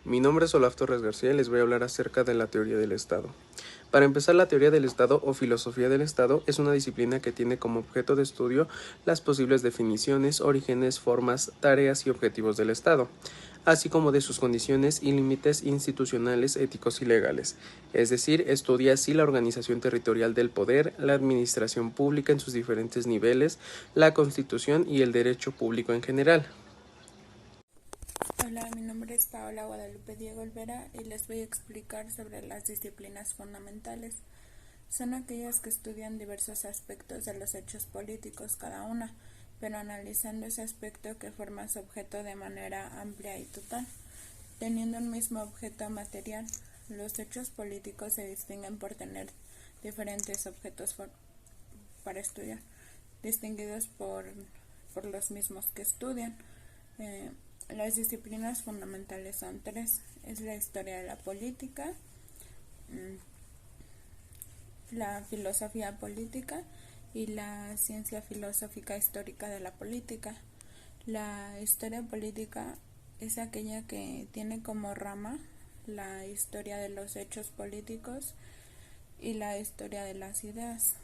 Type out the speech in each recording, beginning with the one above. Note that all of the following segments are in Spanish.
Mi nombre es Olaf Torres García y les voy a hablar acerca de la teoría del Estado. Para empezar, la teoría del Estado o filosofía del Estado es una disciplina que tiene como objeto de estudio las posibles definiciones, orígenes, formas, tareas y objetivos del Estado, así como de sus condiciones y límites institucionales, éticos y legales. Es decir, estudia así la organización territorial del poder, la administración pública en sus diferentes niveles, la Constitución y el derecho público en general. Hola, mi nombre es Paola Guadalupe Diego Olvera y les voy a explicar sobre las disciplinas fundamentales. Son aquellas que estudian diversos aspectos de los hechos políticos cada una, pero analizando ese aspecto que forma su objeto de manera amplia y total. Teniendo un mismo objeto material, los hechos políticos se distinguen por tener diferentes objetos para estudiar, distinguidos por los mismos que estudian. Eh, las disciplinas fundamentales son tres: es la historia de la política, la filosofía política y la ciencia filosófica histórica de la política. La historia política es aquella que tiene como rama la historia de los hechos políticos y la historia de las ideas.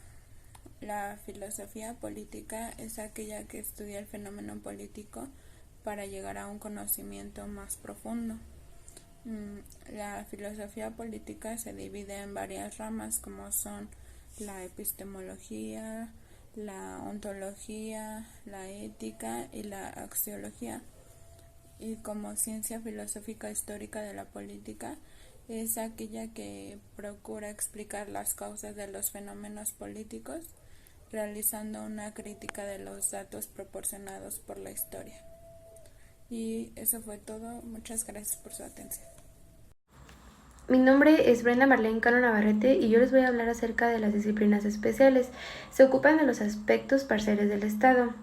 La filosofía política es aquella que estudia el fenómeno político para llegar a un conocimiento más profundo. La filosofía política se divide en varias ramas como son la epistemología, la ontología, la ética y la axiología. Y como ciencia filosófica histórica de la política es aquella que procura explicar las causas de los fenómenos políticos, realizando una crítica de los datos proporcionados por la historia. Y eso fue todo. Muchas gracias por su atención. Mi nombre es Brenda Marlene Cano Navarrete y yo les voy a hablar acerca de las disciplinas especiales. Se ocupan de los aspectos parciales del Estado.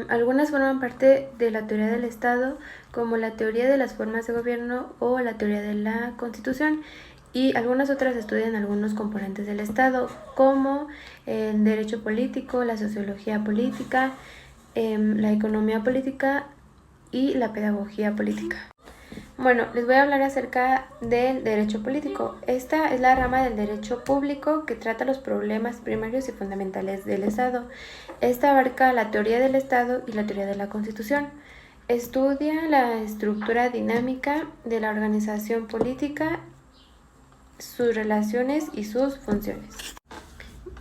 Algunas forman parte de la teoría del Estado, como la teoría de las formas de gobierno o la teoría de la Constitución, y algunas otras estudian algunos componentes del Estado, como el derecho político, la sociología política, la economía política y la pedagogía política. Bueno, les voy a hablar acerca del derecho político. Esta es la rama del derecho público que trata los problemas primarios y fundamentales del Estado. Esta abarca la teoría del Estado y la teoría de la Constitución. Estudia la estructura dinámica de la organización política, sus relaciones y sus funciones.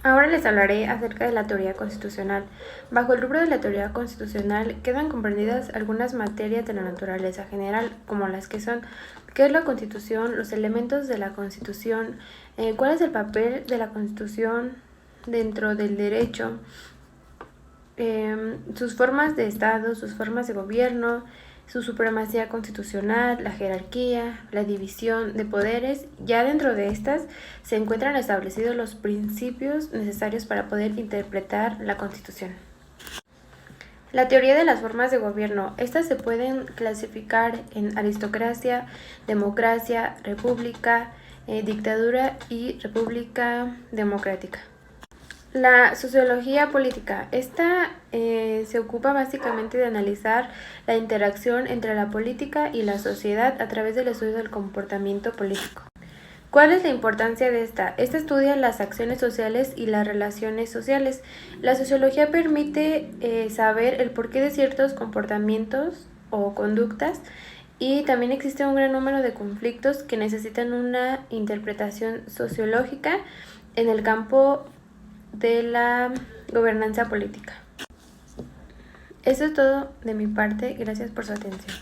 Ahora les hablaré acerca de la teoría constitucional. Bajo el rubro de la teoría constitucional quedan comprendidas algunas materias de la naturaleza general, como las que son: ¿qué es la Constitución?, los elementos de la Constitución, cuál es el papel de la Constitución dentro del derecho, sus formas de Estado, sus formas de gobierno, su supremacía constitucional, la jerarquía, la división de poderes. Ya dentro de estas se encuentran establecidos los principios necesarios para poder interpretar la Constitución. La teoría de las formas de gobierno. Estas se pueden clasificar en aristocracia, democracia, república, dictadura y república democrática. La sociología política. Esta se ocupa básicamente de analizar la interacción entre la política y la sociedad a través del estudio del comportamiento político. ¿Cuál es la importancia de esta? Esta estudia las acciones sociales y las relaciones sociales. La sociología permite saber el porqué de ciertos comportamientos o conductas, y también existe un gran número de conflictos que necesitan una interpretación sociológica en el campo de la gobernanza política. Eso es todo de mi parte. Gracias por su atención.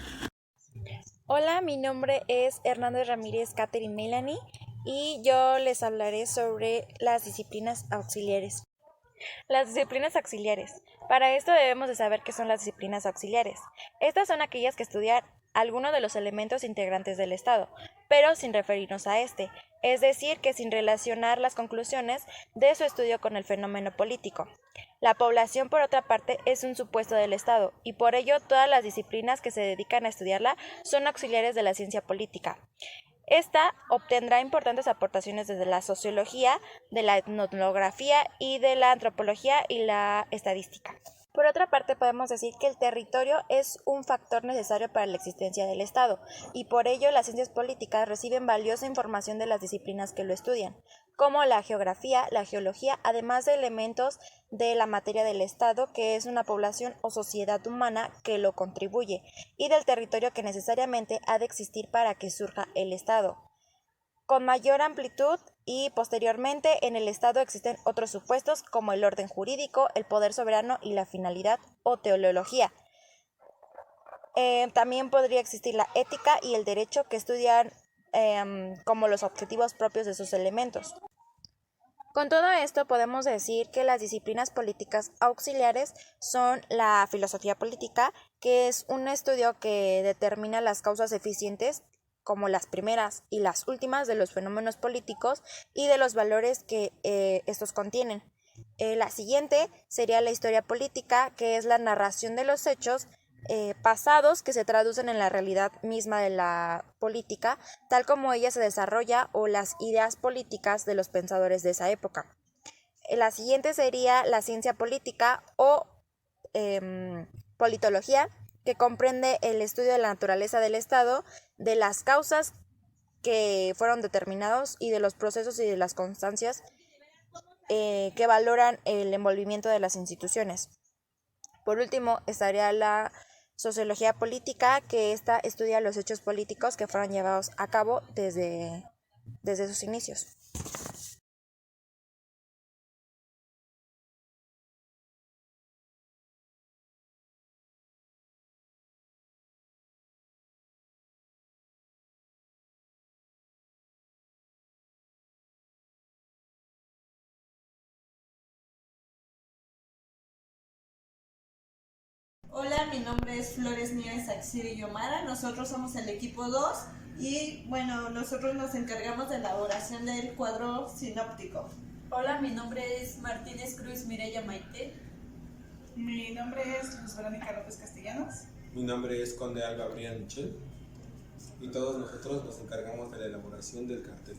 Hola, mi nombre es Hernández Ramírez Catherine Melanie y yo les hablaré sobre las disciplinas auxiliares. Las disciplinas auxiliares. Para esto debemos de saber qué son las disciplinas auxiliares. Estas son aquellas que estudian algunos de los elementos integrantes del Estado, pero sin referirnos a este, es decir, que sin relacionar las conclusiones de su estudio con el fenómeno político. La población, por otra parte, es un supuesto del Estado, y por ello todas las disciplinas que se dedican a estudiarla son auxiliares de la ciencia política. Esta obtendrá importantes aportaciones desde la sociología, de la etnografía y de la antropología y la estadística. Por otra parte, podemos decir que el territorio es un factor necesario para la existencia del Estado, y por ello las ciencias políticas reciben valiosa información de las disciplinas que lo estudian, como la geografía, la geología, además de elementos de la materia del Estado, que es una población o sociedad humana que lo contribuye, y del territorio que necesariamente ha de existir para que surja el Estado. Con mayor amplitud y posteriormente en el Estado existen otros supuestos como el orden jurídico, el poder soberano y la finalidad o teleología. También podría existir la ética y el derecho que estudian como los objetivos propios de sus elementos. Con todo esto podemos decir que las disciplinas políticas auxiliares son la filosofía política, que es un estudio que determina las causas eficientes como las primeras y las últimas de los fenómenos políticos y de los valores que estos contienen. La siguiente sería la historia política, que es la narración de los hechos pasados que se traducen en la realidad misma de la política, tal como ella se desarrolla o las ideas políticas de los pensadores de esa época. La siguiente sería la ciencia política o politología, que comprende el estudio de la naturaleza del Estado, de las causas que fueron determinados y de los procesos y de las constancias que valoran el envolvimiento de las instituciones. Por último, estaría la sociología política, que esta estudia los hechos políticos que fueron llevados a cabo desde sus inicios. Hola, mi nombre es Flores Nieves Axiri Yomara, nosotros somos el equipo 2 y bueno, nosotros nos encargamos de la elaboración del cuadro sinóptico. Hola, mi nombre es Martínez Cruz Mireya Maite. Mi nombre es Luz Verónica López Castellanos. Mi nombre es Conde Alba Brian Michel y todos nosotros nos encargamos de la elaboración del cartel.